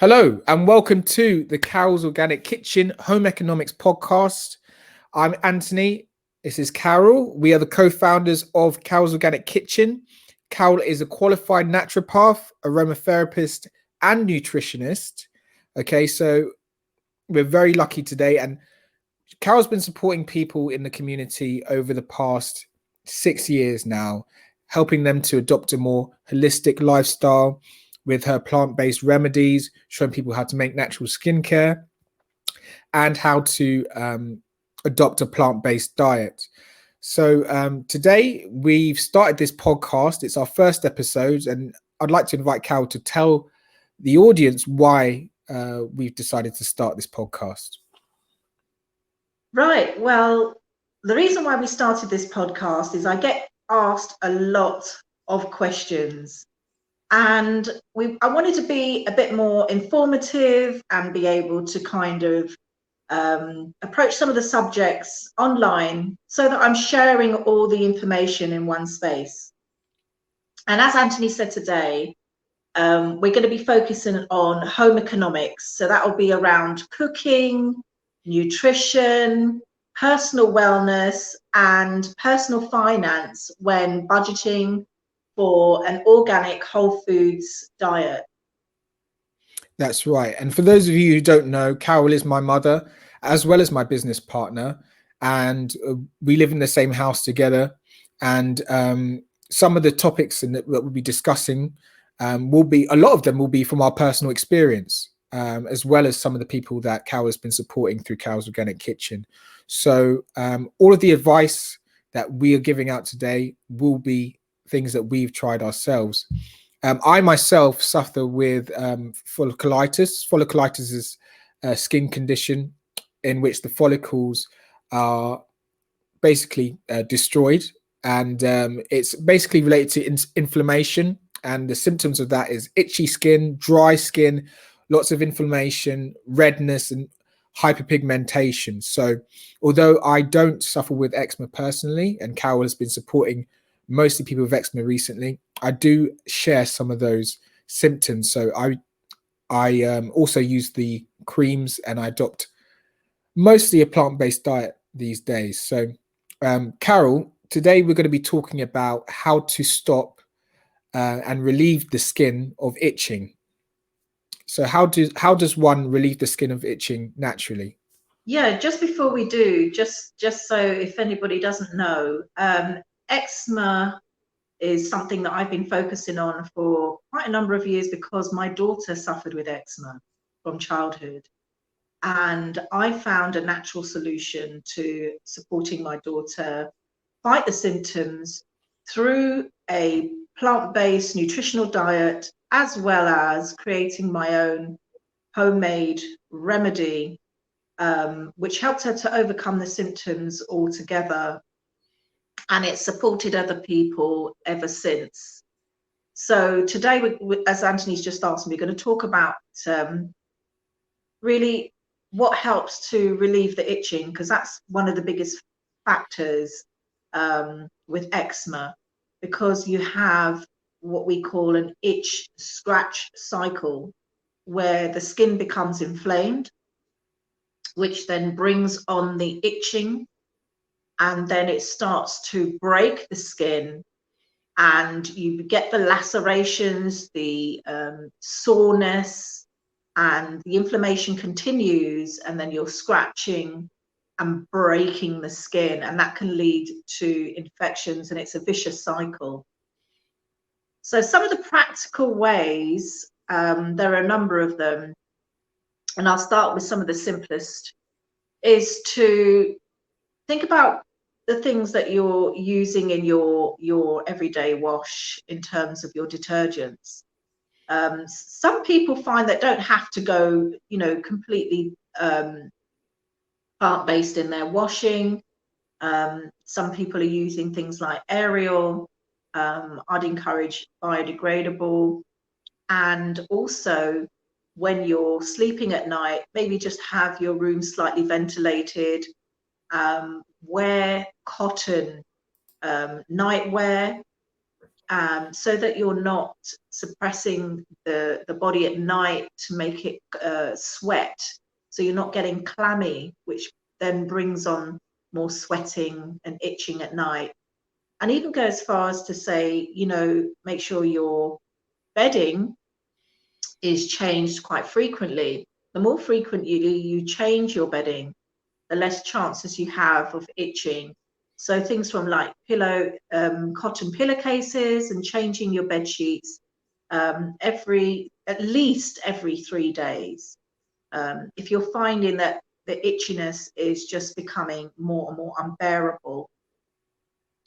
Hello and welcome to the Carol's Organic Kitchen Home Economics Podcast. I'm Anthony. This is Carol. We are the co-founders of Carol's Organic Kitchen. Carol is a qualified naturopath, aromatherapist, and nutritionist. Okay, so we're very lucky today, and Carol's been supporting people in the community over the past 6 years now, helping them to adopt a more holistic lifestyle with her plant-based remedies, showing people how to make natural skincare and how to adopt a plant-based diet. So today we've started this podcast. It's our first episode, and I'd like to invite Carol to tell the audience why we've decided to start this podcast. Right. Well, the reason why we started this podcast is I get asked a lot of questions, and I wanted to be a bit more informative and be able to kind of approach some of the subjects online so that I'm sharing all the information in one space. And as Anthony said today, we're going to be focusing on home economics. So that will be around cooking, nutrition, personal wellness, and personal finance when budgeting for an organic whole foods diet. That's right. And for those of you who don't know, Carol is my mother as well as my business partner, and we live in the same house together. And some of the topics that we'll be discussing a lot of them will be from our personal experience, as well as some of the people that Carol has been supporting through Carol's Organic Kitchen. So all of the advice that we are giving out today will be things that we've tried ourselves. I myself suffer with folliculitis. Folliculitis is a skin condition in which the follicles are basically destroyed, and it's basically related to inflammation. And the symptoms of that is itchy skin, dry skin, lots of inflammation, redness, and hyperpigmentation. So although I don't suffer with eczema personally, and Carol has been supporting mostly people with eczema recently, I do share some of those symptoms. So I also use the creams, and I adopt mostly a plant-based diet these days. So Carol, today we're going to be talking about how to stop and relieve the skin of itching. So how does one relieve the skin of itching naturally? Yeah, just before we do, just so if anybody doesn't know, eczema is something that I've been focusing on for quite a number of years because my daughter suffered with eczema from childhood. And I found a natural solution to supporting my daughter fight the symptoms through a plant-based nutritional diet, as well as creating my own homemade remedy, which helped her to overcome the symptoms altogether. And it's supported other people ever since. So today, as Anthony's just asked me, we're going to talk about really what helps to relieve the itching, because that's one of the biggest factors with eczema, because you have what we call an itch scratch cycle where the skin becomes inflamed, which then brings on the itching, and then it starts to break the skin, and you get the lacerations, the soreness, and the inflammation continues, and then you're scratching and breaking the skin, and that can lead to infections, and it's a vicious cycle. So some of the practical ways, there are a number of them, and I'll start with some of the simplest, is to think about the things that you're using in your everyday wash in terms of your detergents. Some people find that don't have to go, completely plant-based in their washing. Some people are using things like Ariel. I'd encourage biodegradable. And also, when you're sleeping at night, maybe just have your room slightly ventilated. Wear cotton nightwear, so that you're not suppressing the body at night to make it sweat. So you're not getting clammy, which then brings on more sweating and itching at night. And even go as far as to say, you know, make sure your bedding is changed quite frequently. The more frequent you change your bedding, the less chances you have of itching. So things from like cotton pillowcases and changing your bed sheets at least every 3 days. If you're finding that the itchiness is just becoming more and more unbearable.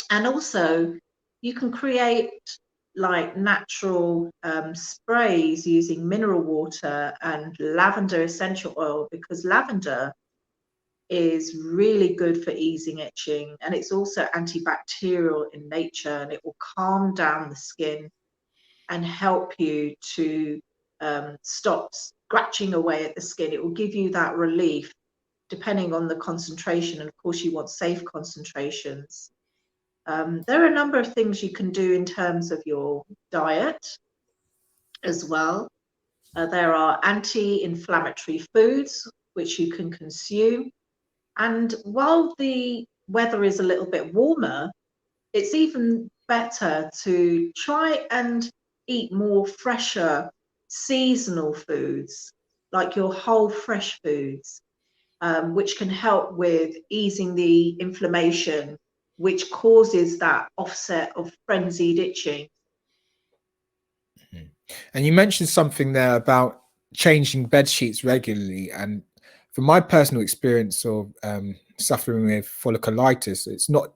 And also you can create like natural sprays using mineral water and lavender essential oil, because lavender is really good for easing itching, and it's also antibacterial in nature, and it will calm down the skin and help you to stop scratching away at the skin. It will give you that relief depending on the concentration, and of course you want safe concentrations. There are a number of things you can do in terms of your diet as well. There are anti-inflammatory foods which you can consume. And while the weather is a little bit warmer, it's even better to try and eat more fresher seasonal foods, like your whole fresh foods, which can help with easing the inflammation, which causes that offset of frenzied itching. And you mentioned something there about changing bed sheets regularly. And from my personal experience of suffering with folliculitis, it's not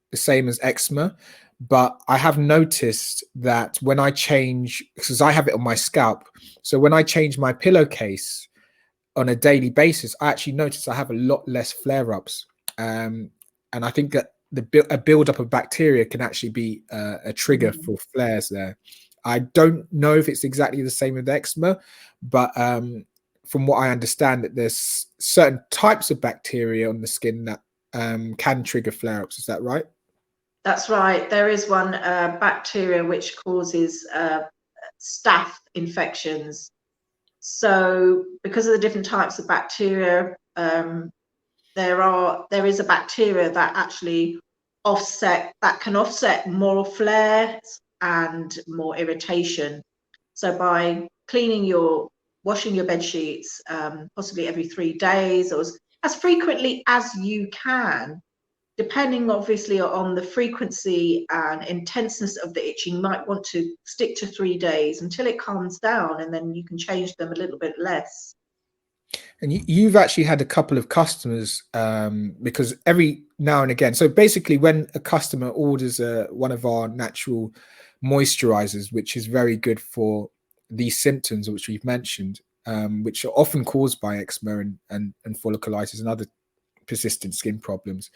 the same as eczema, but I have noticed that when I change, because I have it on my scalp, so when I change my pillowcase on a daily basis, I actually notice I have a lot less flare-ups. And I think that a build-up of bacteria can actually be a trigger for flares there. I don't know if it's exactly the same with eczema, but from what I understand, that there's certain types of bacteria on the skin that can trigger flare-ups. Is that right? That's right. There is one bacteria which causes staph infections. So because of the different types of bacteria, there is a bacteria that actually can offset more flares and more irritation. So by washing your bed sheets, possibly every 3 days or as frequently as you can, depending obviously on the frequency and intenseness of the itching, you might want to stick to 3 days until it calms down, and then you can change them a little bit less. And you've actually had a couple of customers, because every now and again, so basically when a customer orders one of our natural moisturizers, which is very good for these symptoms which we've mentioned, which are often caused by eczema and folliculitis and other persistent skin problems,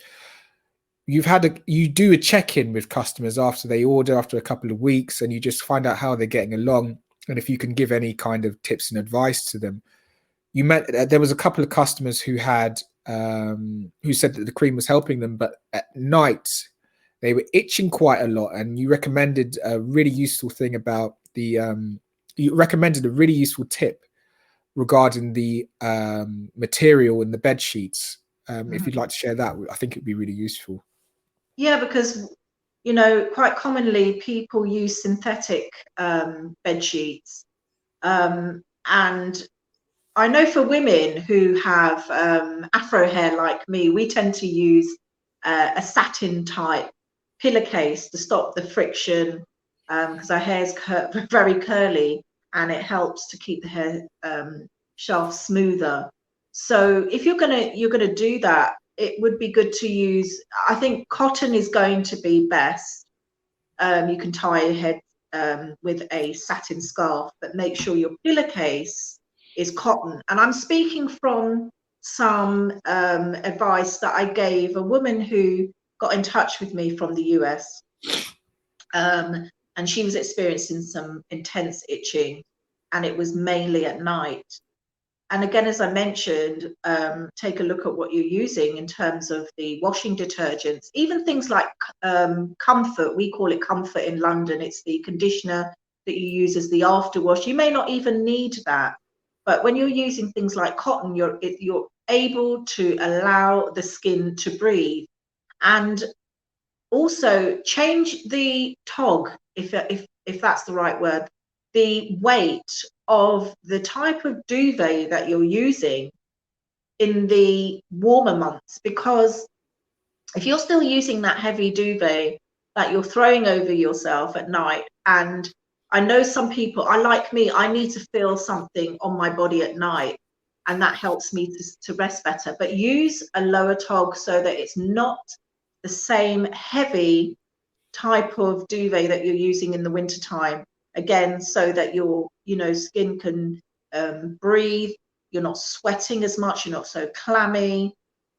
you do a check-in with customers after they order, after a couple of weeks, and you just find out how they're getting along, and if you can give any kind of tips and advice to them. You met there was a couple of customers who had who said that the cream was helping them, but at night they were itching quite a lot, and you recommended a really useful thing about the you recommended a really useful tip regarding the material in the bed sheets. If you'd like to share that, I think it'd be really useful. Yeah, because you know, quite commonly people use synthetic bed sheets, and I know for women who have afro hair like me, we tend to use a satin type pillowcase to stop the friction, because our hair is very curly, and it helps to keep the hair shaft smoother. So if you're gonna do that, it would be good to use. I think cotton is going to be best. You can tie your head with a satin scarf, but make sure your pillowcase is cotton. And I'm speaking from some advice that I gave a woman who got in touch with me from the US, and she was experiencing some intense itching, and it was mainly at night. And again, as I mentioned, take a look at what you're using in terms of the washing detergents, even things like Comfort. We call it Comfort in London. It's the conditioner that you use as the after wash. You may not even need that. But when you're using things like cotton, you're able to allow the skin to breathe. And also change the tog, if that's the right word, the weight of the type of duvet that you're using in the warmer months, because if you're still using that heavy duvet that you're throwing over yourself at night, and I know some people, like me, I need to feel something on my body at night, and that helps me to rest better. But use a lower tog so that it's not the same heavy type of duvet that you're using in the winter time, again, so that your skin can breathe, you're not sweating as much, you're not so clammy,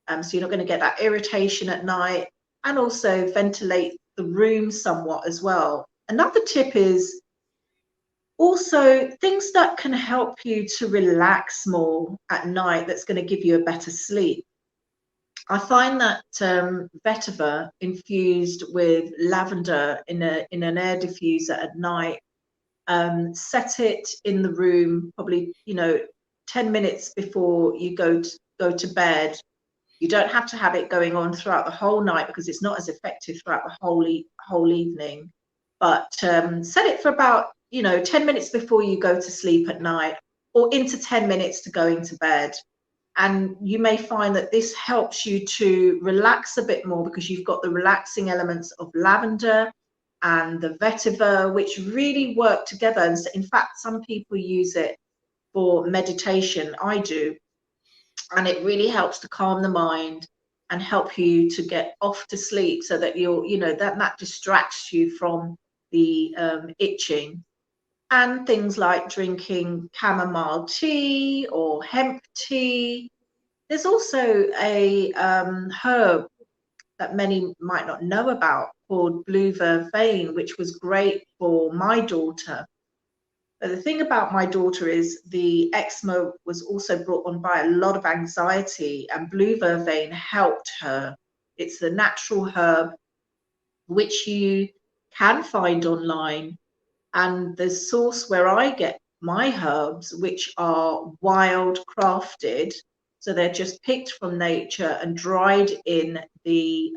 so you're not going to get that irritation at night, and also ventilate the room somewhat as well. Another tip is also things that can help you to relax more at night, that's going to give you a better sleep. I find that vetiver infused with lavender in an air diffuser at night, set it in the room probably 10 minutes before you go to bed. You don't have to have it going on throughout the whole night, because it's not as effective throughout the whole evening. But set it for about 10 minutes before you go to sleep at night, or into 10 minutes to going to bed. And you may find that this helps you to relax a bit more, because you've got the relaxing elements of lavender and the vetiver, which really work together. And in fact, some people use it for meditation. I do. And it really helps to calm the mind and help you to get off to sleep, so that that distracts you from the itching. And things like drinking chamomile tea or hemp tea. There's also a herb that many might not know about called blue vervain, which was great for my daughter. But the thing about my daughter is the eczema was also brought on by a lot of anxiety, and blue vervain helped her. It's the natural herb which you can find online, and the source where I get my herbs, which are wild crafted, so they're just picked from nature and dried in the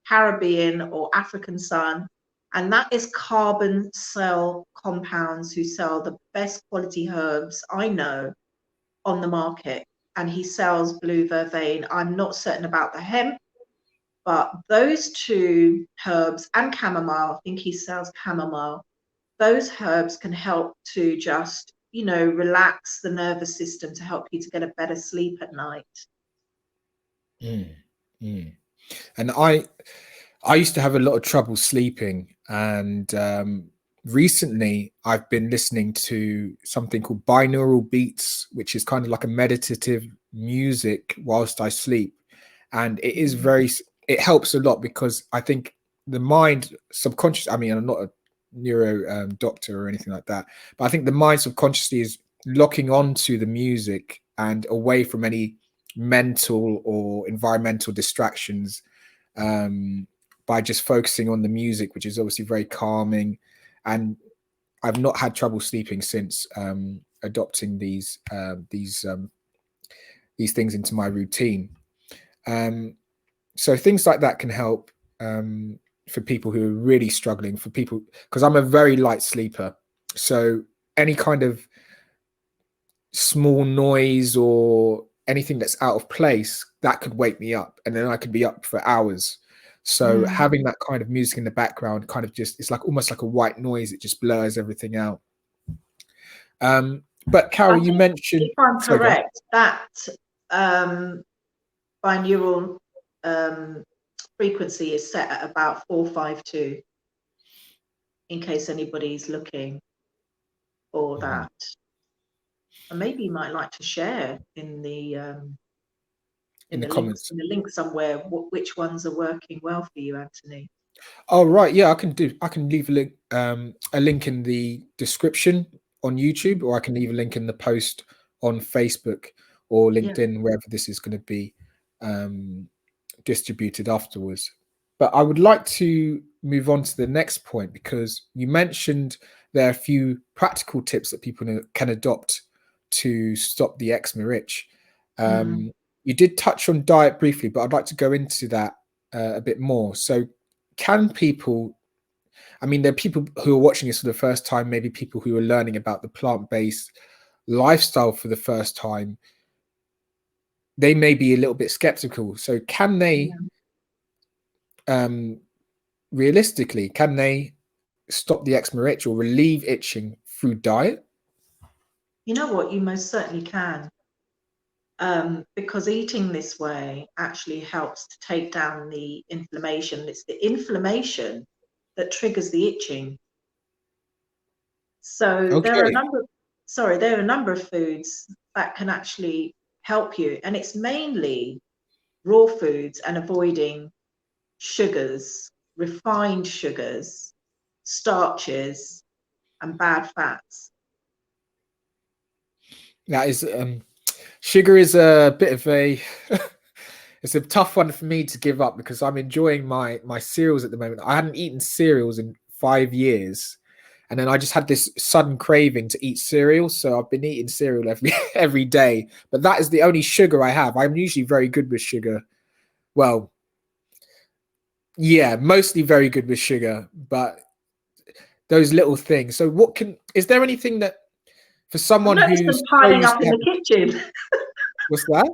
Caribbean or African sun. And that is Carbon Cell Compounds, who sell the best quality herbs I know on the market. And he sells blue vervain. I'm not certain about the hemp, but those two herbs and chamomile, I think he sells chamomile, those herbs can help to just, relax the nervous system, to help you to get a better sleep at night. And I used to have a lot of trouble sleeping, and recently I've been listening to something called binaural beats, which is kind of like a meditative music whilst I sleep. And it is it helps a lot, because I think the mind subconscious, I mean, I'm not a neuro doctor or anything like that, but I think the mind subconsciously is locking onto the music and away from any mental or environmental distractions, by just focusing on the music, which is obviously very calming. And I've not had trouble sleeping since adopting these things into my routine. So things like that can help for people who are really struggling, for people, because I'm a very light sleeper. So any kind of small noise or anything that's out of place, that could wake me up, and then I could be up for hours. So having that kind of music in the background kind of just, it's like almost like a white noise. It just blurs everything out. But Carol, you mentioned, if I'm correct, that binaural frequency is set at about 452, in case anybody's looking for that. And maybe you might like to share in the comments, in the link somewhere, which ones are working well for you, Anthony. Oh, right. Yeah, I can leave a link in the description on YouTube, or I can leave a link in the post on Facebook or Yeah. LinkedIn, wherever this is going to be distributed afterwards. But I would like to move on to the next point, because you mentioned there are a few practical tips that people can adopt to stop the eczema itch. You did touch on diet briefly, but I'd like to go into that a bit more. So can people, I mean, there are people who are watching this for the first time, maybe people who are learning about the plant-based lifestyle for the first time. They may be a little bit skeptical. So can they, realistically, can they stop the eczema itch or relieve itching through diet? You know what? You most certainly can. Because eating this way actually helps to take down the inflammation. It's the inflammation that triggers the itching. So there are Okay. a number of foods that can actually help you, and it's mainly raw foods and avoiding sugars, refined sugars, starches, and bad fats. That is, sugar is a bit of a, it's a tough one for me to give up, because I'm enjoying my cereals at the moment. I hadn't eaten cereals in 5 years. And then I just had this sudden craving to eat cereal. So I've been eating cereal every day. But that is the only sugar I have. I'm usually very good with sugar. Well, yeah, mostly very good with sugar. But those little things. So is there anything that, for I've someone noticed them who's so piling used up to in the having, kitchen. what's that?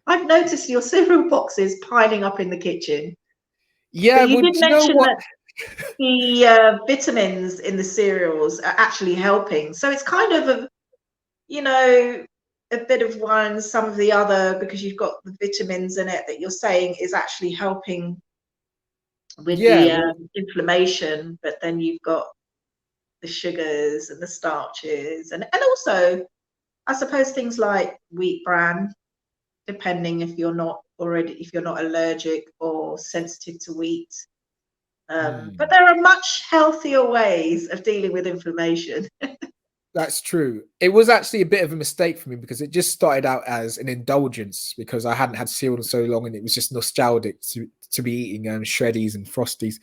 I've noticed your cereal boxes piling up in the kitchen. Yeah, But you well, did do you know mention what? that the vitamins in the cereals are actually helping. So it's kind of a bit of one, some of the other, because you've got the vitamins in it that you're saying is actually helping with Yeah, the well, inflammation. But then you've got the sugars and the starches, and also, I suppose, things like wheat bran, depending if you're not allergic or sensitive to wheat. But there are much healthier ways of dealing with inflammation. that's true. It was actually a bit of a mistake for me, because it just started out as an indulgence, because I hadn't had cereal in so long, and it was just nostalgic to be eating shreddies and frosties.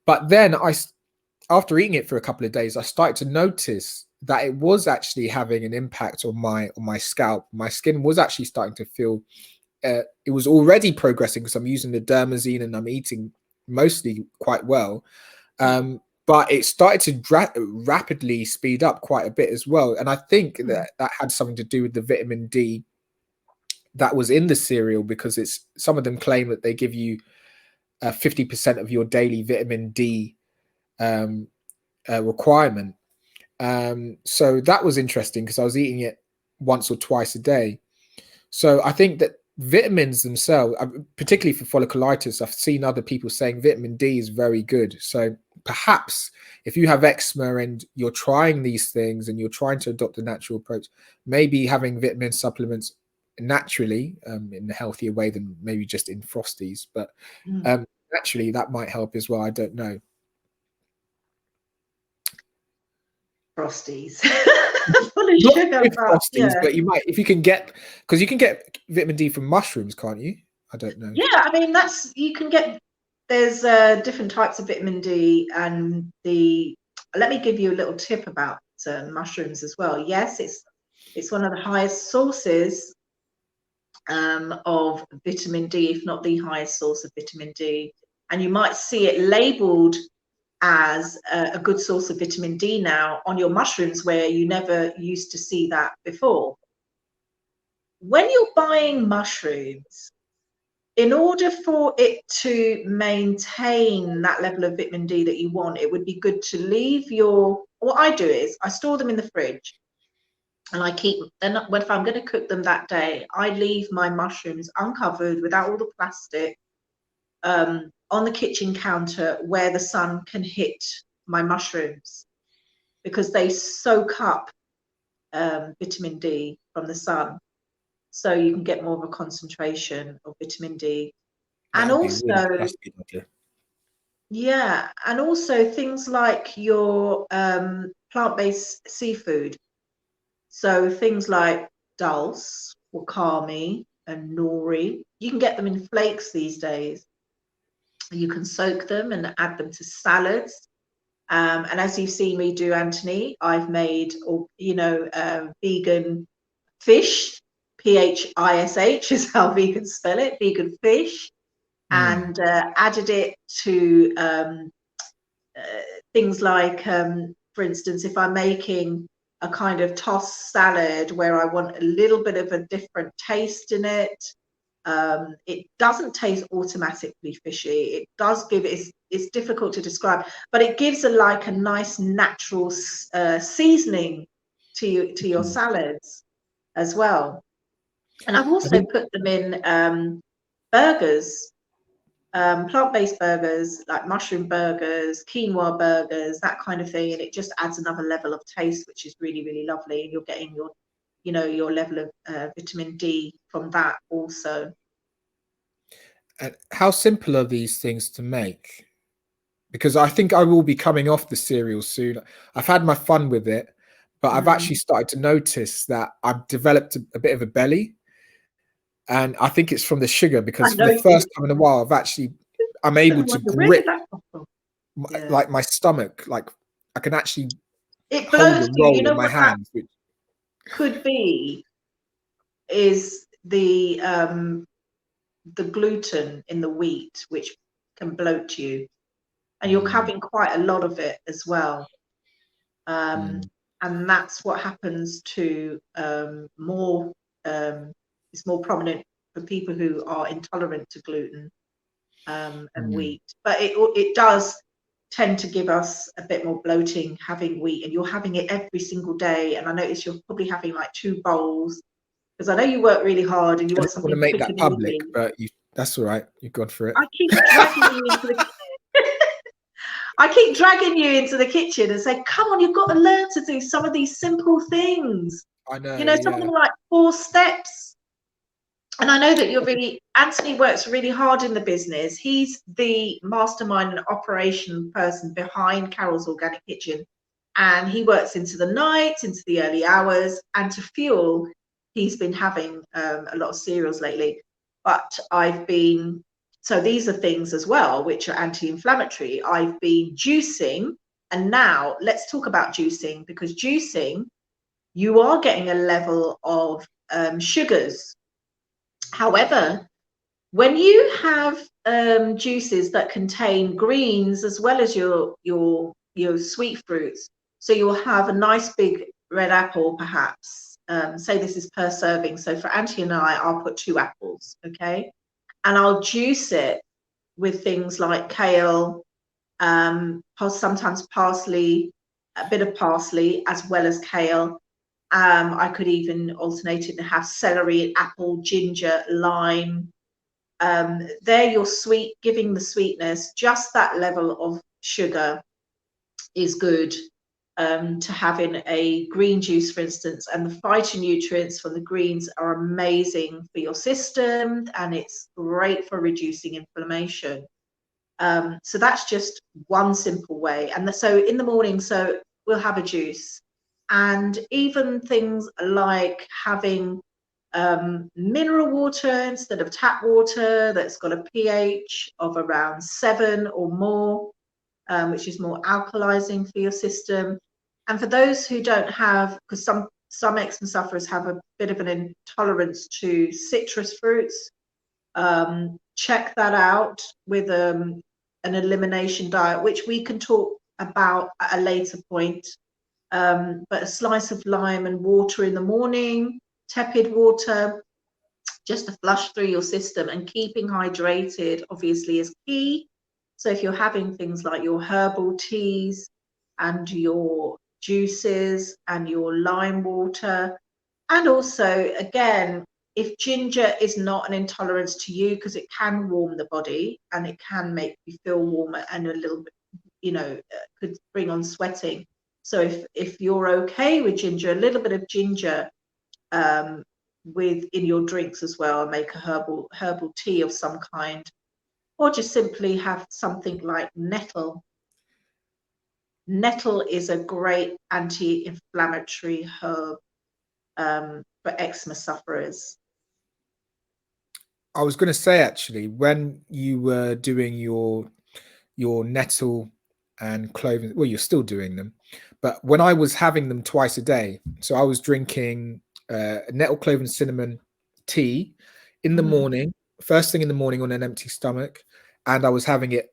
But then after eating it for a couple of days, I started to notice that it was actually having an impact on my scalp. My skin was actually starting to feel. It was already progressing, because I'm using the Dermazeam and I'm eating mostly quite well. But it started to rapidly speed up quite a bit as well. And I think that had something to do with the vitamin D that was in the cereal, because some of them claim that they give you 50% of your daily vitamin D requirement. So that was interesting, because I was eating it once or twice a day. So I think that vitamins themselves, particularly for folliculitis, I've seen other people saying vitamin D is very good. So perhaps if you have eczema and you're trying these things and you're trying to adopt a natural approach, maybe having vitamin supplements naturally, in a healthier way than maybe just in frosties, but naturally that might help as well. I don't know. Frosties full of Not sugar, with but frosties, but you might, if you can get, because you can get vitamin D from mushrooms, can't you? I don't know. I mean, you can get, there's different types of vitamin D, and let me give you a little tip about mushrooms as well. Yes, it's one of the highest sources of vitamin D, if not the highest source of vitamin D, and you might see it labeled as a good source of vitamin D now on your mushrooms, where you never used to see that before. When you're buying mushrooms, in order for it to maintain that level of vitamin D that you want, it would be good to leave what I do is I store them in the fridge, and I keep then if I'm going to cook them that day, I leave my mushrooms uncovered without all the plastic on the kitchen counter, where the sun can hit my mushrooms, because they soak up vitamin D from the sun, so you can get more of a concentration of vitamin D. That And would be really also, that's a good idea. yeah, and also things like your plant-based seafood. So things like dulse, wakame, and nori. You can get them in flakes these days. You can soak them and add them to salads. And as you've seen me do, Anthony, I've made, vegan fish. PHISH is how vegans spell it, vegan fish, and added it to things like, for instance, if I'm making a kind of tossed salad where I want a little bit of a different taste in it, it doesn't taste automatically fishy. It does give, it's difficult to describe, but it gives a nice natural seasoning to your salads as well. And I've also put them in burgers, plant-based burgers, like mushroom burgers, quinoa burgers, that kind of thing, and it just adds another level of taste, which is really, really lovely. And you're getting your level of vitamin D from that also. And how simple are these things to make? Because I think I will be coming off the cereal soon. I've had my fun with it, but I've actually started to notice that I've developed a bit of a belly. And I think it's from the sugar, because for the first time in a while, I'm able to grip like my stomach, like I can actually it hold blows and you. roll You know in my what hands. that could be is the gluten in the wheat, which can bloat you, and you're having quite a lot of it as well. And that's what happens to more. It's more prominent for people who are intolerant to gluten and wheat, but it does tend to give us a bit more bloating having wheat, and you're having it every single day. And I notice you're probably having like 2 bowls, because I know you work really hard and you want something to make quick that and public, easy. but that's all right. You've gone for it. I keep dragging you into the I keep dragging you into the kitchen and say, come on, you've got to learn to do some of these simple things. I know, Some of them are like 4 steps. And I know that Anthony works really hard in the business. He's the mastermind and operation person behind Carol's Organic Kitchen. And he works into the night, into the early hours, and to fuel, he's been having a lot of cereals lately. But so these are things as well, which are anti-inflammatory. I've been juicing, and now let's talk about juicing, because juicing, you are getting a level of sugars. However, when you have juices that contain greens as well as your sweet fruits, so you'll have a nice big red apple, perhaps. Say this is per serving. So for Auntie and I'll put 2 apples, okay? And I'll juice it with things like kale, sometimes parsley, a bit of parsley as well as kale. I could even alternate it and have celery, apple, ginger, lime. They're your sweet, giving the sweetness. Just that level of sugar is good to have in a green juice, for instance. And the phytonutrients from the greens are amazing for your system, and it's great for reducing inflammation. So that's just one simple way. And so in the morning, so we'll have a juice. And even things like having mineral water instead of tap water that's got a pH of around 7 or more, which is more alkalizing for your system. And for those who don't have, because some eczema sufferers have a bit of an intolerance to citrus fruits, check that out with an elimination diet, which we can talk about at a later point. But a slice of lime and water in the morning, tepid water, just to flush through your system, and keeping hydrated obviously is key. So if you're having things like your herbal teas and your juices and your lime water, and also again, if ginger is not an intolerance to you, because it can warm the body and it can make you feel warmer and a little bit, could bring on sweating. So if you're okay with ginger, a little bit of ginger in your drinks as well, make a herbal tea of some kind, or just simply have something like nettle. Nettle is a great anti-inflammatory herb. for eczema sufferers. I was going to say, actually, when you were doing your nettle and clove, well, you're still doing them, but when I was having them twice a day, so I was drinking nettle, clove, and cinnamon tea in the morning, first thing in the morning on an empty stomach, and I was having it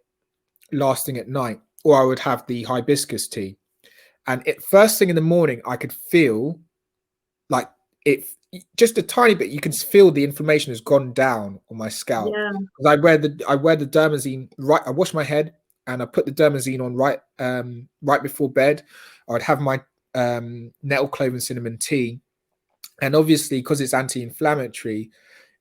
lasting at night, or I would have the hibiscus tea, and first thing in the morning, I could feel like it just a tiny bit. You can feel the inflammation has gone down on my scalp. Yeah. I wear the Dermazeam, right. I wash my head and I put the Dermazeam on right before bed. I would have my nettle, clove, and cinnamon tea, and obviously because it's anti-inflammatory,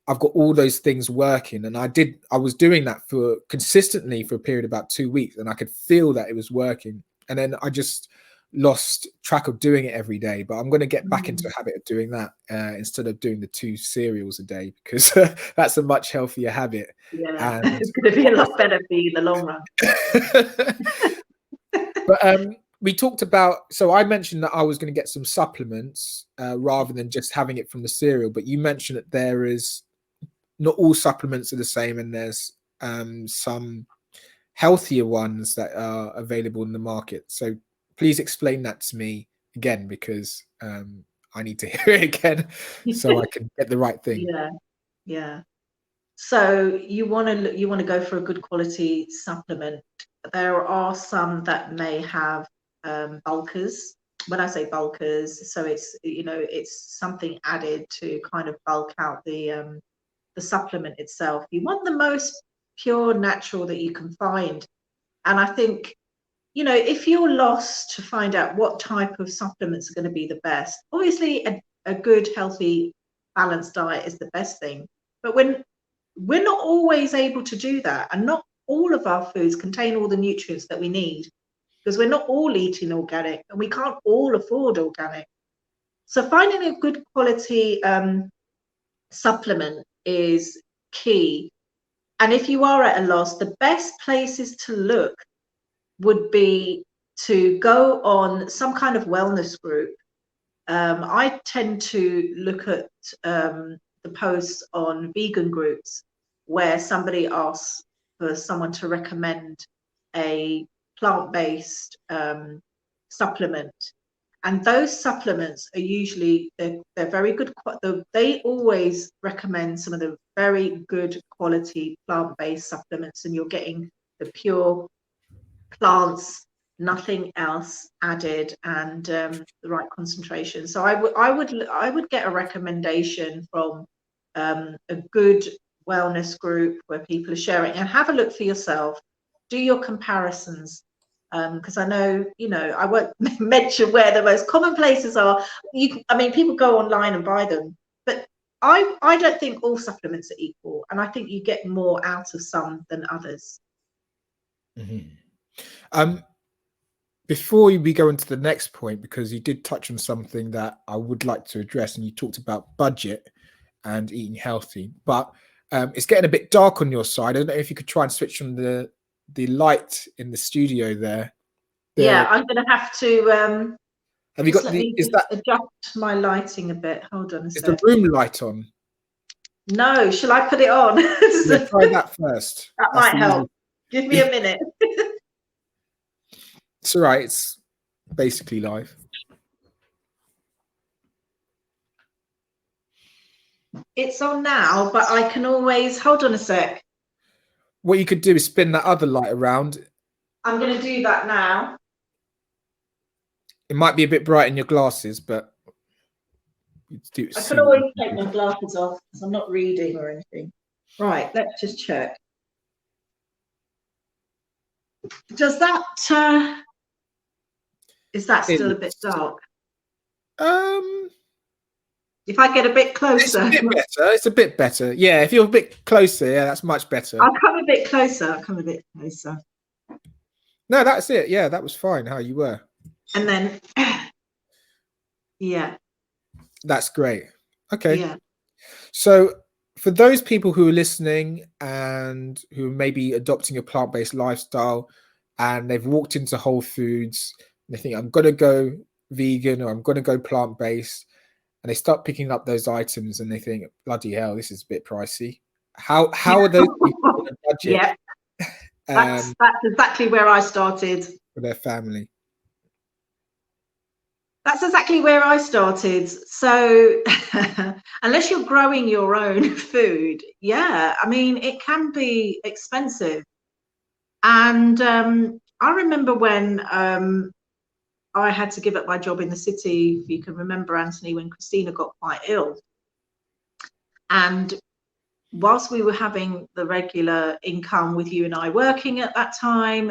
I've got all those things working. And I was doing that for consistently for a period of about 2 weeks, and I could feel that it was working. And then I just lost track of doing it every day, but I'm going to get back into the habit of doing that instead of doing the 2 cereals a day, because that's a much healthier habit. Yeah, And it's going to be a lot better for you in the long run. But we talked about, so I mentioned that I was going to get some supplements rather than just having it from the cereal, but you mentioned that there is not all supplements are the same, and there's some healthier ones that are available in the market. So please explain that to me again, because I need to hear it again so I can get the right thing. Yeah. So you want to go for a good quality supplement. There are some that may have bulkers. When I say bulkers, so it's something added to kind of bulk out the supplement itself. You want the most pure natural that you can find. And I think, if you're lost to find out what type of supplements are going to be the best, obviously a good, healthy, balanced diet is the best thing. But when we're not always able to do that, and not all of our foods contain all the nutrients that we need, because we're not all eating organic and we can't all afford organic. So finding a good quality supplement is key. And if you are at a loss, the best places to look would be to go on some kind of wellness group. I tend to look at the posts on vegan groups where somebody asks for someone to recommend a plant-based supplement. And those supplements are usually, they're very good. They always recommend some of the very good quality plant-based supplements, and you're getting the pure plants, nothing else added, and the right concentration. So I would get a recommendation from a good wellness group where people are sharing, and have a look for yourself. Do your comparisons. Because I know, I won't mention where the most common places are. People go online and buy them, but I don't think all supplements are equal, and I think you get more out of some than others. Before we go into the next point, because you did touch on something that I would like to address, and you talked about budget and eating healthy, but it's getting a bit dark on your side. I don't know if you could try and switch on the light in the studio there. Yeah, I'm going to have to. Have you got adjust my lighting a bit? Hold on a Is sec. the room light on? No, shall I put it on? Yeah, try that first. That might help. Give me a minute. It's all right. It's basically live. It's on now, but I can always hold on a sec. What you could do is spin that other light around. I'm going to do that now. It might be a bit bright in your glasses, but I can always take my glasses off because I'm not reading or anything. Right, let's just check. Does that is that still a bit dark? If I get a bit closer. It's a bit better. It's a bit better. Yeah, if you're a bit closer, yeah, that's much better. I'll come a bit closer. No, that's it. Yeah, that was fine how you were. And then, yeah. That's great. Okay. Yeah. So for those people who are listening and who may be adopting a plant-based lifestyle, and they've walked into Whole Foods, and they think, I'm going to go vegan or I'm going to go plant-based, and they start picking up those items and they think, bloody hell, this is a bit pricey. How are those people on a budget? Yeah, that's exactly where I started. For their family. That's exactly where I started. So unless you're growing your own food, yeah, I mean, it can be expensive. And I remember when I had to give up my job in the city, if you can remember, Anthony, when Christina got quite ill. And whilst we were having the regular income with you and I working at that time,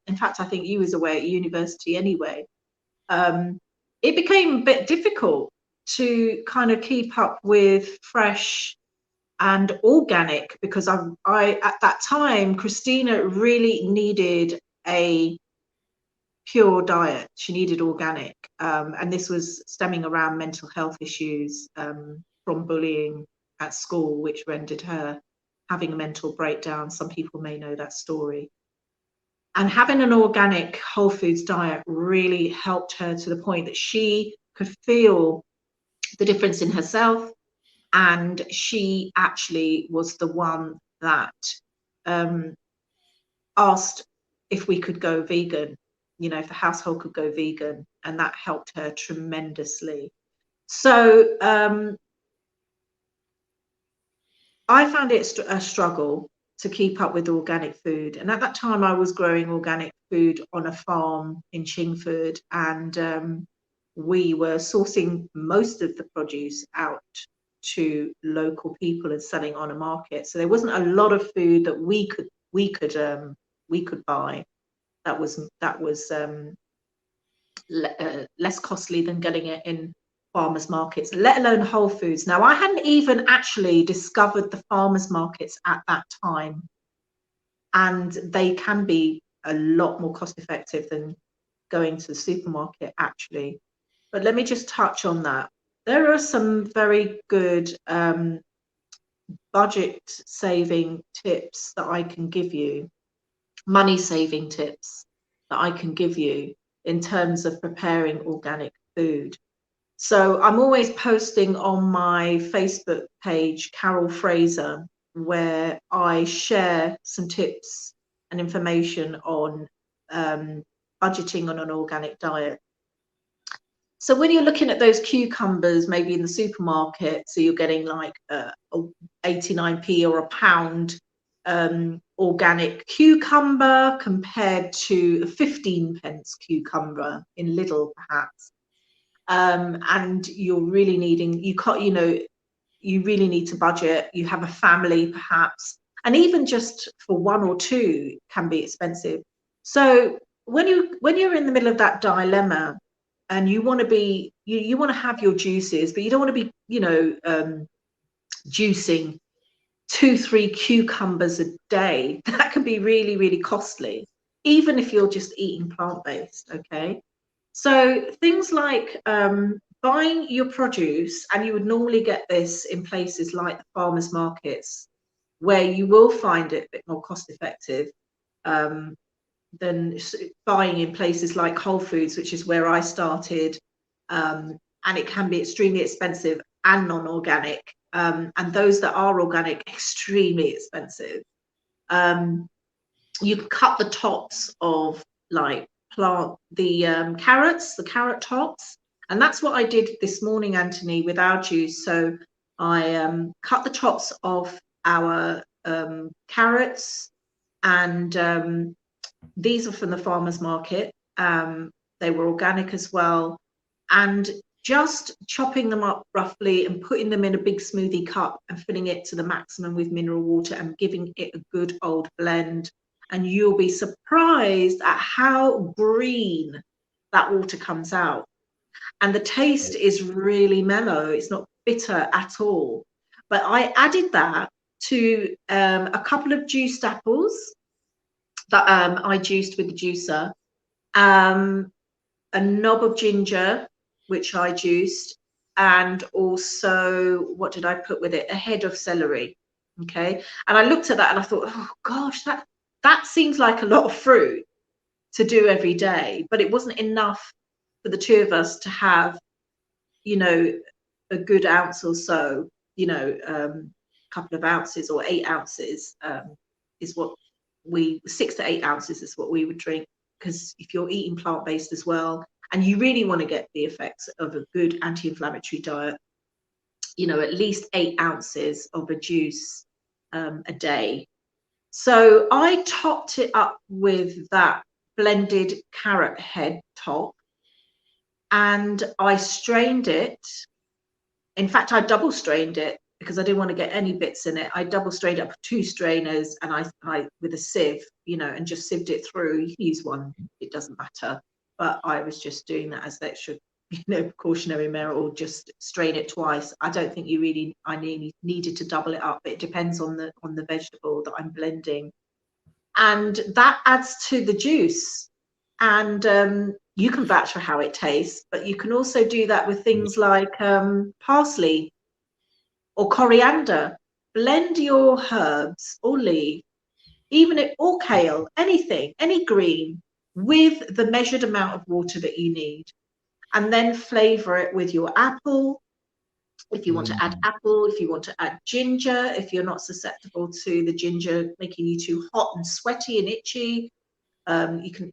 in fact, I think you was away at university anyway, it became a bit difficult to kind of keep up with fresh and organic, because I at that time, Christina really needed a pure diet. She needed organic, and this was stemming around mental health issues from bullying at school, which rendered her having a mental breakdown. Some people may know that story. And having an organic whole foods diet really helped her to the point that she could feel the difference in herself. And she actually was the one that asked if we could go vegan, you know, if the household could go vegan, and that helped her tremendously. So I found it a struggle to keep up with organic food. And at that time, I was growing organic food on a farm in Chingford, and we were sourcing most of the produce out to local people and selling on a market. So there wasn't a lot of food that we could buy that was less costly than getting it in farmers markets, let alone Whole Foods. Now, I hadn't even actually discovered the farmers markets at that time, and they can be a lot more cost effective than going to the supermarket actually. But let me just touch on that. There are some very good budget saving tips that I can give you, money saving tips that I can give you in terms of preparing organic food. So I'm always posting on my Facebook page, Carol Fraser, where I share some tips and information on budgeting on an organic diet. So when you're looking at those cucumbers, maybe in the supermarket, so you're getting like a 89p or a pound organic cucumber compared to a 15p cucumber in Lidl, perhaps. And you're really needing, you really need to budget. You have a family, perhaps, and even just for one or two can be expensive. So when you're in the middle of that dilemma, and you want to be, you want to have your juices, but you don't want to be, juicing 2-3 cucumbers a day. That can be really, really costly, even if you're just eating plant-based. Okay, so things like buying your produce, and you would normally get this in places like the farmers markets, where you will find it a bit more cost effective than buying in places like Whole Foods, which is where I started, and it can be extremely expensive and non-organic, and those that are organic, extremely expensive. You can cut the tops of like the carrot tops, and that's what I did this morning, Anthony, with our juice. So I cut the tops of our carrots, and these are from the farmers market. They were organic as well, and just chopping them up roughly and putting them in a big smoothie cup and filling it to the maximum with mineral water and giving it a good old blend. And you'll be surprised at how green that water comes out. And the taste is really mellow. It's not bitter at all. But I added that to a couple of juiced apples that I juiced with the juicer, a knob of ginger, which I juiced, and also, what did I put with it? A head of celery. Okay. And I looked at that and I thought, oh gosh, that seems like a lot of fruit to do every day, but it wasn't enough for the two of us to have, a good ounce or so, you know, couple of ounces or 8 ounces is what 6 to 8 ounces is what we would drink, because if you're eating plant-based as well and you really want to get the effects of a good anti-inflammatory diet, you know, at least 8 ounces of a juice a day. So I topped it up with that blended carrot head top, and I strained it. In fact, I double strained it because I didn't want to get any bits in it. I double strained up 2 strainers, and I with a sieve, you know, and just sieved it through. You can use one, it doesn't matter. But I was just doing that as the extra, you know, precautionary measure, or just strain it twice. I don't think I needed to double it up. It depends on the vegetable that I'm blending, and that adds to the juice. And you can vouch for how it tastes, but you can also do that with things like parsley or coriander. Blend your herbs or leaf, or kale, anything, any green, with the measured amount of water that you need, and then flavor it with your apple. If you want to add apple, if you want to add ginger, if you're not susceptible to the ginger making you too hot and sweaty and itchy,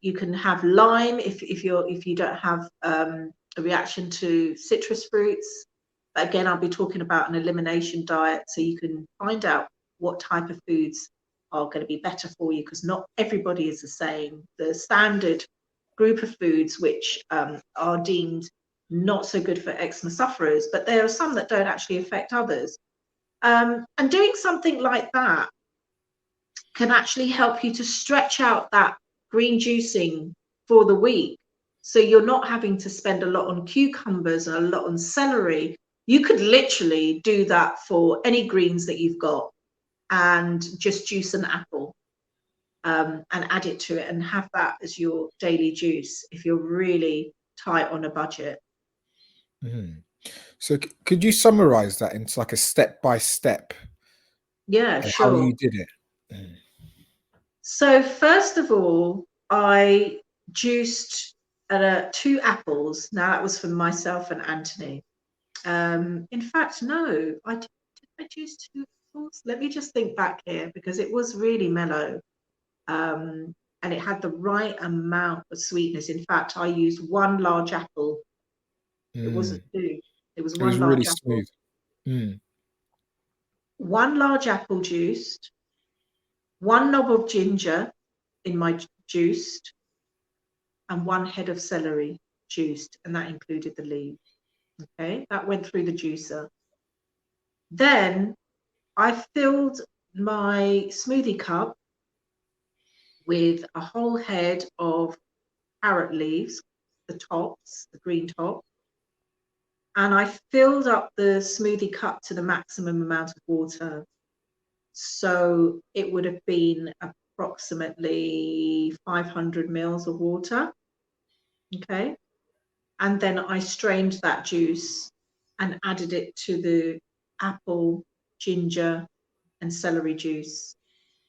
you can have lime if you don't have a reaction to citrus fruits. But again, I'll be talking about an elimination diet, so you can find out what type of foods are going to be better for you, because not everybody is the same. The standard group of foods which are deemed not so good for eczema sufferers, but there are some that don't actually affect others. And doing something like that can actually help you to stretch out that green juicing for the week. So you're not having to spend a lot on cucumbers and a lot on celery. You could literally do that for any greens that you've got, and just juice an apple and add it to it, and have that as your daily juice if you're really tight on a budget. So could you summarize that into like a step-by-step? Yeah, sure. How you did it? So first of all, I juiced 2 apples. Now that was for myself and Anthony. In fact, no, did I juice 2 apples? Let me just think back here, because it was really mellow. And it had the right amount of sweetness. In fact, I used 1 large apple. It wasn't 2. It was 1 large really apple. smooth. 1 large apple juiced, 1 knob of ginger in my juiced, and 1 head of celery juiced, and that included the leaves. Okay, that went through the juicer. Then I filled my smoothie cup with a whole head of carrot leaves, the tops, the green top, and I filled up the smoothie cup to the maximum amount of water. So it would have been approximately 500 mils of water. Okay. And then I strained that juice and added it to the apple, ginger, and celery juice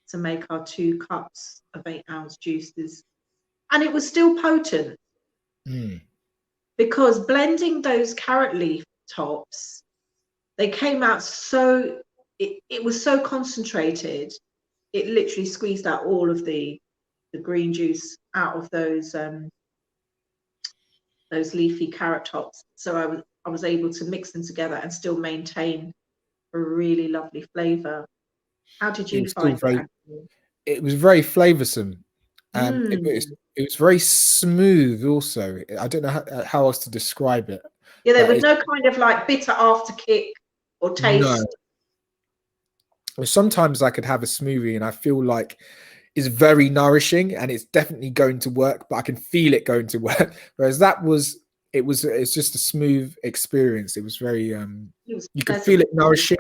to make our 2 cups of 8-ounce juices. And it was still potent, because blending those carrot leaf tops, they came out so, it was so concentrated, it literally squeezed out all of the green juice out of those leafy carrot tops. So I was able to mix them together and still maintain a really lovely flavor. How did you find that? It was very flavoursome. It was very smooth also. I don't know how else to describe it. Yeah, there was no kind of like bitter after kick or taste. No. Sometimes I could have a smoothie and I feel like it's very nourishing and it's definitely going to work, but I can feel it going to work. Whereas it's just a smooth experience. It was very you could feel it nourishing,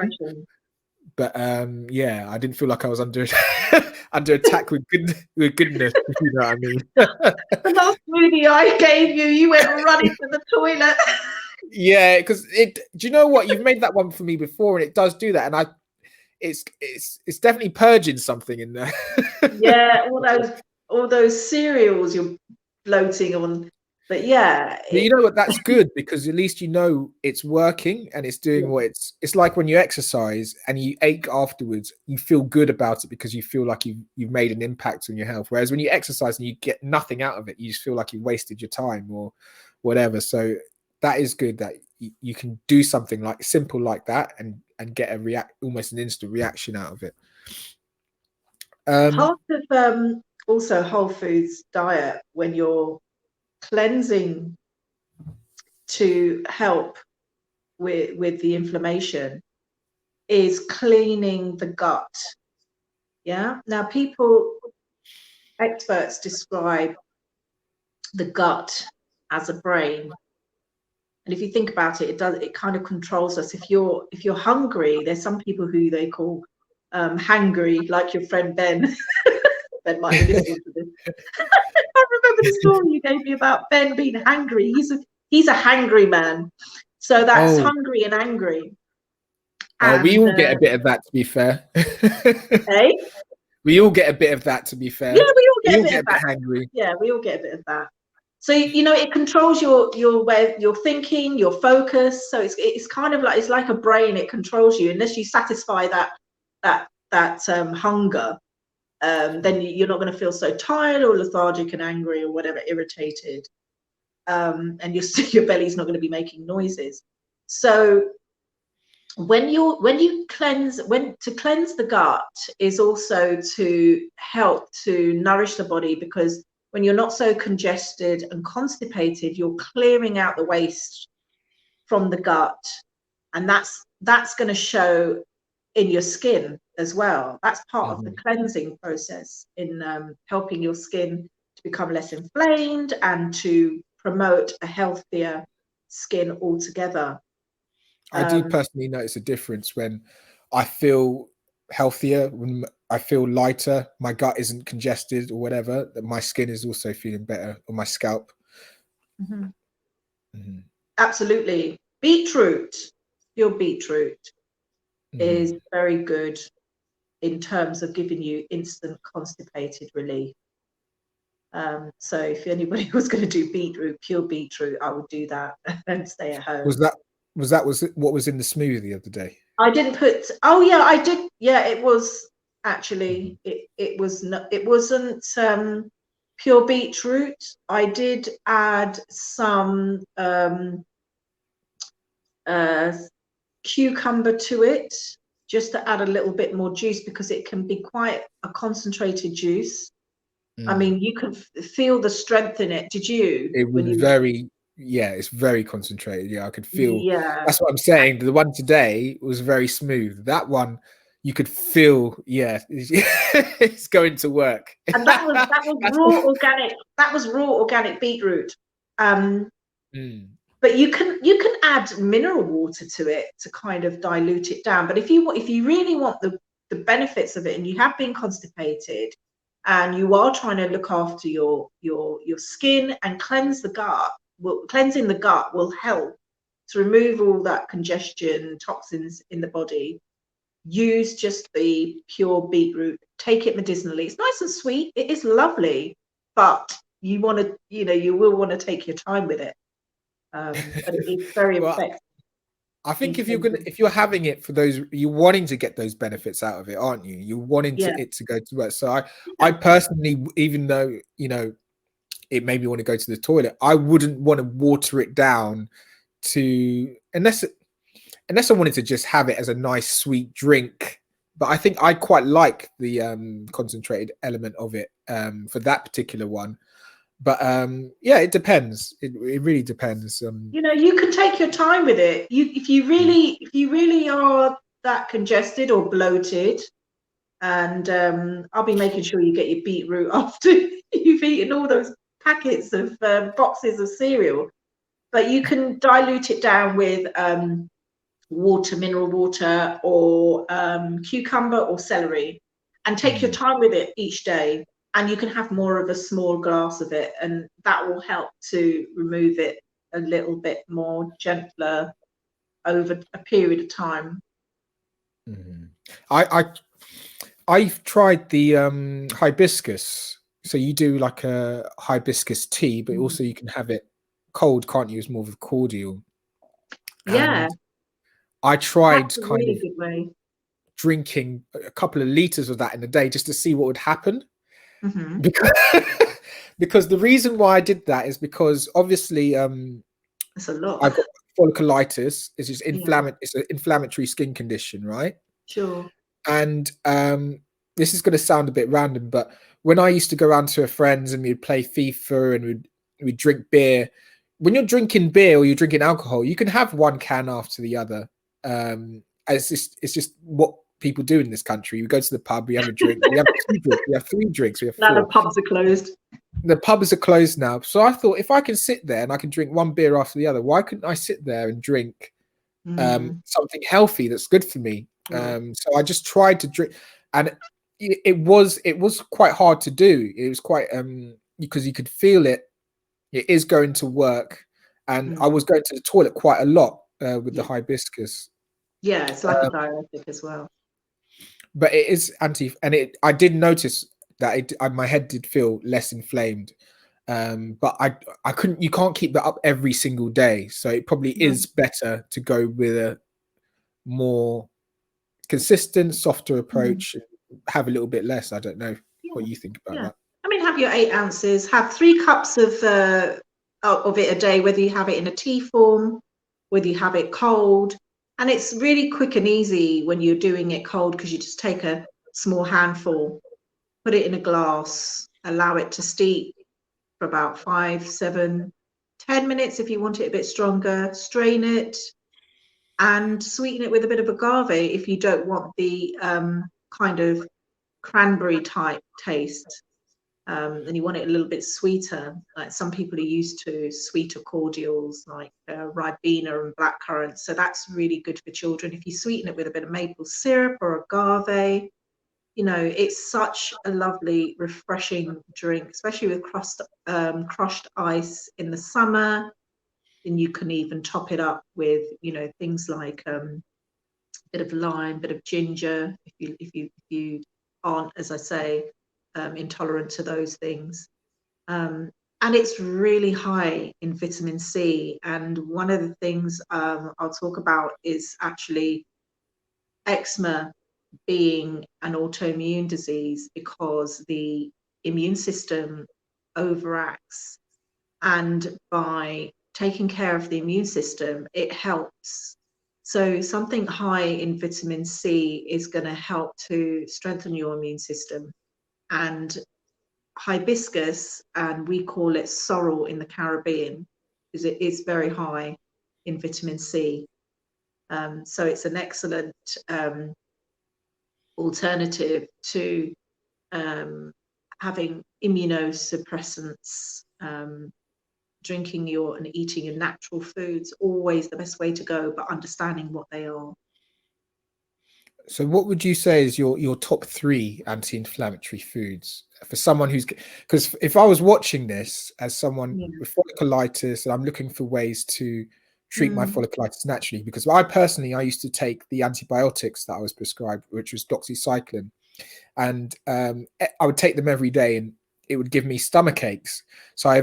but yeah, I didn't feel like I was under under attack with goodness, if you know what I mean. The last smoothie I gave you, you went running to the toilet. Yeah, because do you know what? You've made that one for me before, and it does do that, and it's definitely purging something in there. Yeah, all those cereals you're bloating on. But yeah, But you know what? That's good, because at least you know it's working and it's doing what it's like when you exercise and you ache afterwards. You feel good about it because you feel like you've made an impact on your health. Whereas when you exercise and you get nothing out of it, you just feel like you wasted your time or whatever. So that is good that you can do something like simple like that and get a almost an instant reaction out of it. Part of also whole foods diet, when you're cleansing to help with the inflammation, is cleaning the gut. Yeah. Now, experts describe the gut as a brain, and if you think about it, it kind of controls us. If you're hungry, there's some people who they call hangry, like your friend Ben. Ben might be listening to this. I remember the story you gave me about Ben being hangry. He's a hangry man. So that's hungry and angry. And, we all get a bit of that, to be fair. eh? We all get a bit of that, to be fair. Yeah, we all get a bit of that. Hangry. Yeah, we all get a bit of that. So it controls your way, your thinking, your focus. So it's kind of like, it's like a brain. It controls you. Unless you satisfy that hunger, then you're not going to feel so tired or lethargic and angry or whatever, irritated, and your belly's not going to be making noises. So to cleanse the gut is also to help to nourish the body, because when you're not so congested and constipated, you're clearing out the waste from the gut, and that's going to show in your skin as well. That's part of the cleansing process in helping your skin to become less inflamed and to promote a healthier skin altogether. I do personally notice a difference when I feel healthier, when I feel lighter, my gut isn't congested or whatever, that my skin is also feeling better, or my scalp. Absolutely. Beetroot, your beetroot is very good in terms of giving you instant constipated relief. So if anybody was going to do pure beetroot, I would do that and stay at home. Was that what was in the smoothie the other day? I didn't put. Oh yeah, I did. Yeah, it was actually. It wasn't pure beetroot. I did add some cucumber to it, just to add a little bit more juice, because it can be quite a concentrated juice. I mean, you could feel the strength in it. Did you? It was it's very concentrated. Yeah, I could feel. Yeah, that's what I'm saying. The one today was very smooth. That one, you could feel. Yeah, it's going to work. And that was raw organic. That was raw organic beetroot. But you can add mineral water to it to kind of dilute it down. But if you really want the benefits of it, and you have been constipated, and you are trying to look after your skin and cleanse the gut, cleansing the gut will help to remove all that congestion, toxins in the body. Use just the pure beetroot. Take it medicinally. It's nice and sweet. It is lovely, but you will want to take your time with it. But it's very effective. I think if you're having it for those, you're wanting to get those benefits out of it, aren't you? You're wanting it to go to work. So I personally, even though it made me want to go to the toilet, I wouldn't want to water it down unless I wanted to just have it as a nice sweet drink. But I think I quite like the concentrated element of it for that particular one. But it depends. It really depends. You can take your time with it. If you really are that congested or bloated, and I'll be making sure you get your beetroot after you've eaten all those packets of boxes of cereal. But you can dilute it down with water, mineral water, or cucumber or celery, and take your time with it each day. And you can have more of a small glass of it, and that will help to remove it a little bit more gentler over a period of time. I've tried the hibiscus. So you do like a hibiscus tea, but also you can have it cold, can't you? It's more of a cordial. Yeah, And I that's tried a kind of really good way. drinking a couple of liters of that in a day just to see what would happen. Hmm. Because, because the reason why I did that is because obviously That's a lot. I've got folliculitis. Yeah, It's an inflammatory skin condition, right? sure. And this is going to sound a bit random, but when I used to go around to our friends and we'd play FIFA and we'd drink beer, when you're drinking beer or you're drinking alcohol, you can have one can after the other. It's just what people do in this country. We go to the pub, we have a drink, we have two drinks, we have three drinks, we have Now the four. pubs are closed. The pubs are closed now. So I thought if I can sit there and I can drink one beer after the other, why couldn't I sit there and drink Mm, something healthy that's good for me? right. So I just tried to drink, and it was quite hard to do. It was quite because you could feel it. It is going to work, and I Mm, was going to the toilet quite a lot with the yeah. hibiscus. Yeah, it's like a diuretic as well. But it is and I did notice that my head did feel less inflamed. But I couldn't. You can't keep that up every single day, so it probably No. is better to go with a more consistent, softer Mm, approach. Have a little bit less. I don't know yeah, what you think about yeah. that. I mean, have your 8 ounces. Have 3 cups of it a day, whether you have it in a tea form, whether you have it cold. And it's really quick and easy when you're doing it cold because you just take a small handful, put it in a glass, allow it to steep for about 5, 7, 10 minutes if you want it a bit stronger. Strain it and sweeten it with a bit of agave if you don't want the kind of cranberry type taste. And you want it a little bit sweeter. Like some people are used to sweeter cordials like Ribena and blackcurrant. So that's really good for children. If you sweeten it with a bit of maple syrup or agave, it's such a lovely, refreshing drink, especially with crushed ice in the summer. And you can even top it up with, things like a bit of lime, bit of ginger, if you aren't, as I say, intolerant to those things. Um, and it's really high in vitamin C. And one of the things I'll talk about is actually eczema being an autoimmune disease because the immune system overacts. And by taking care of the immune system, it helps. So, something high in vitamin C is going to help to strengthen your immune system. And hibiscus, and we call it sorrel in the Caribbean, because it is very high in vitamin C. So, it's an excellent alternative to having immunosuppressants. Drinking your and eating your natural foods, always the best way to go, but understanding what they are. So, what would you say is your top three anti-inflammatory foods for someone who's, because if I was watching this as someone Yeah. with folliculitis and I'm looking for ways to treat my Mm, folliculitis naturally, because I used to take the antibiotics that I was prescribed, which was doxycycline, and I would take them every day, and it would give me stomach aches. So I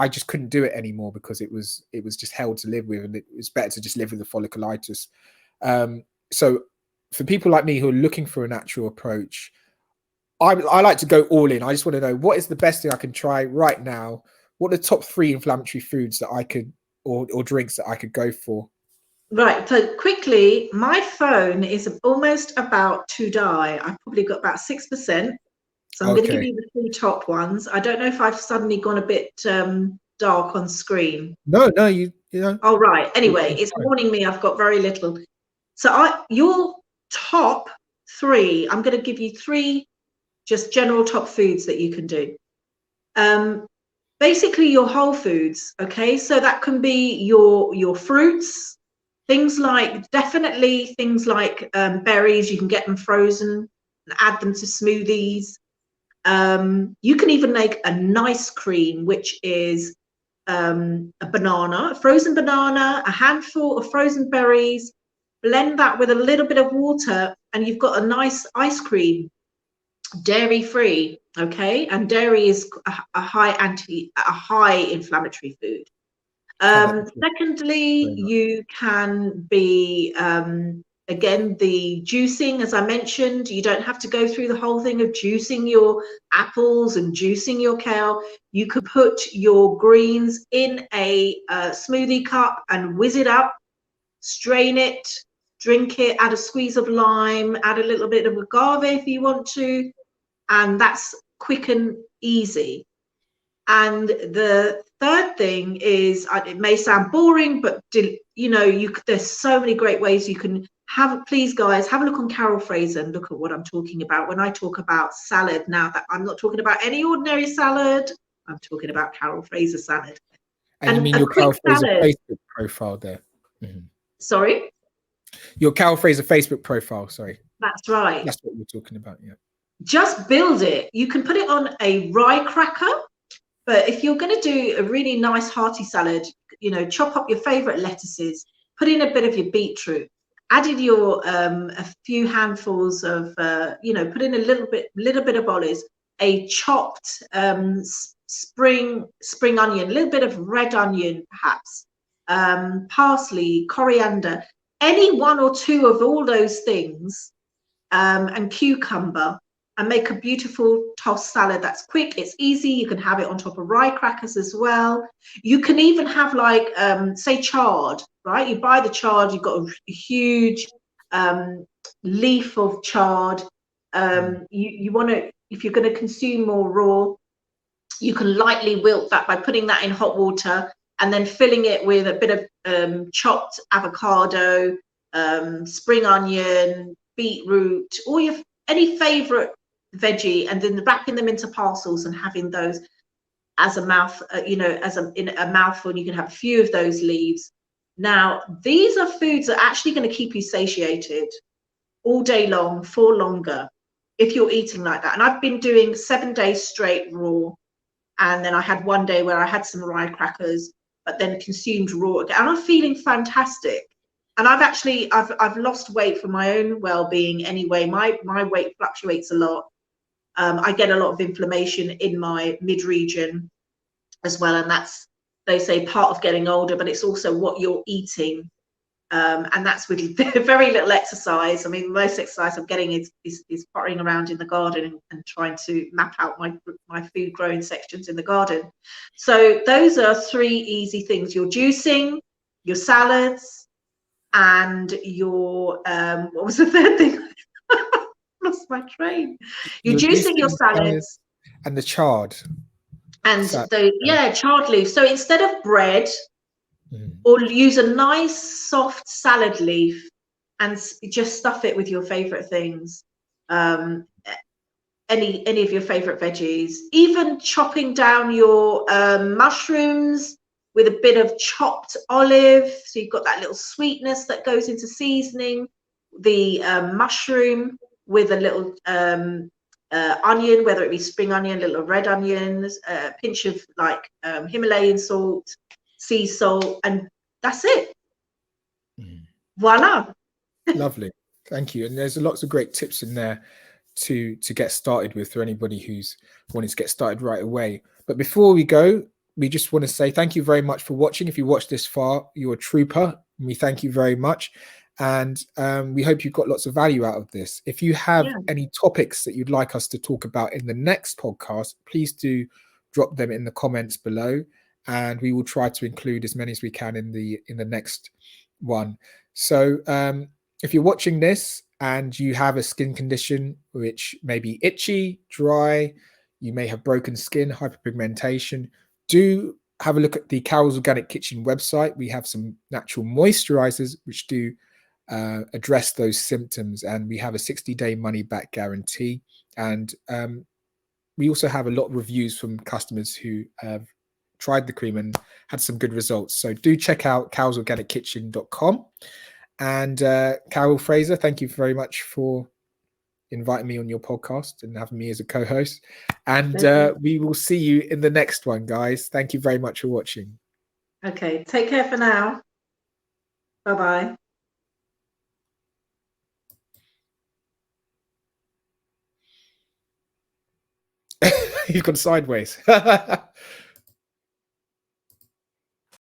just couldn't do it anymore because it was just hell to live with, and it was better to just live with the folliculitis. So for people like me who are looking for a natural approach, I like to go all in. I just want to know what is the best thing I can try right now. What are the top three inflammatory foods that I could or drinks that I could go for? right. So quickly, my phone is almost about to die. I've probably got about 6%. So I'm going to give Okay. you the 3 top ones. I don't know if I've suddenly gone a bit dark on screen. No, you know, Oh, right. you're Anyway, doing it's fine. warning me I've got very little. So your top three, I'm going to give you three just general top foods that you can do. Um, Basically your whole foods, okay? So that can be your fruits, definitely things like berries. You can get them frozen and add them to smoothies. You can even make a nice cream, which is a frozen banana, a handful of frozen berries, blend that with a little bit of water, and you've got a nice ice cream, dairy free. Okay, and dairy is a high inflammatory food. Secondly, you can be, again, the juicing, as I mentioned, you don't have to go through the whole thing of juicing your apples and juicing your kale. You could put your greens in a smoothie cup and whiz it up, strain it, drink it, add a squeeze of lime, add a little bit of agave if you want to, and that's quick and easy. And the third thing is, it may sound boring, but there's so many great ways you can have. Please, guys, have a look on Carol Fraser and look at what I'm talking about when I talk about salad. Now, that I'm not talking about any ordinary salad, I'm talking about Carol Fraser salad. And you mean your Carol Fraser Facebook profile there? Mm-hmm. Sorry? Your Carol Fraser Facebook profile, sorry. That's right. That's what we're talking about, yeah. Just build it. You can put it on a rye cracker. But if you're going to do a really nice hearty salad, chop up your favorite lettuces, put in a bit of your beetroot, added your a few handfuls of put in a little bit of olives, a chopped spring onion, a little bit of red onion perhaps, parsley, coriander, any one or two of all those things, and cucumber, and make a beautiful tossed salad that's quick, it's easy. You can have it on top of rye crackers as well. You can even have, like, say, chard, right? You buy the chard, you've got a huge leaf of chard. You want to, if you're going to consume more raw, you can lightly wilt that by putting that in hot water and then filling it with a bit of chopped avocado, spring onion, beetroot, or any favorite veggie, and then wrapping them into parcels and having those as a mouth, in a mouthful. You can have a few of those leaves. Now, these are foods that are actually going to keep you satiated all day long, for longer, if you're eating like that. And I've been doing 7 days straight raw, and then I had one day where I had some rye crackers, but then consumed raw again, and I'm feeling fantastic. And I've lost weight for my own well-being anyway. My weight fluctuates a lot. I get a lot of inflammation in my mid-region as well, and that's, they say, part of getting older, but it's also what you're eating, and that's with very little exercise. I mean, most exercise I'm getting is pottering around in the garden and trying to map out my food growing sections in the garden. So those are 3 easy things: your juicing, your salads, and your what was the third thing? Lost my train. You're juicing your salads and the chard, and chard leaves. So instead of bread, or use a nice soft salad leaf and just stuff it with your favorite things, any of your favorite veggies. Even chopping down your mushrooms with a bit of chopped olive, so you've got that little sweetness that goes into seasoning the mushroom with a little onion, whether it be spring onion, little red onions, a pinch of Himalayan salt, sea salt, and that's it. Voila. Lovely, thank you. And there's lots of great tips in there to get started with for anybody who's wanting to get started right away. But before we go, we just want to say thank you very much for watching. If you watched this far, you're a trooper, and we thank you very much. And we hope you've got lots of value out of this. If you have any topics that you'd like us to talk about in the next podcast, please do drop them in the comments below, and we will try to include as many as we can in the next one. So if you're watching this and you have a skin condition which may be itchy, dry, you may have broken skin, hyperpigmentation, do have a look at the Carol's Organic Kitchen website. We have some natural moisturizers which do address those symptoms, and we have a 60-day money-back guarantee. And we also have a lot of reviews from customers who have tried the cream and had some good results. So do check out carolsorganickitchen.com. And Carol Fraser, thank you very much for inviting me on your podcast and having me as a co-host. And we will see you in the next one, guys. Thank you very much for watching. Okay, take care for now. Bye-bye. You've gone sideways.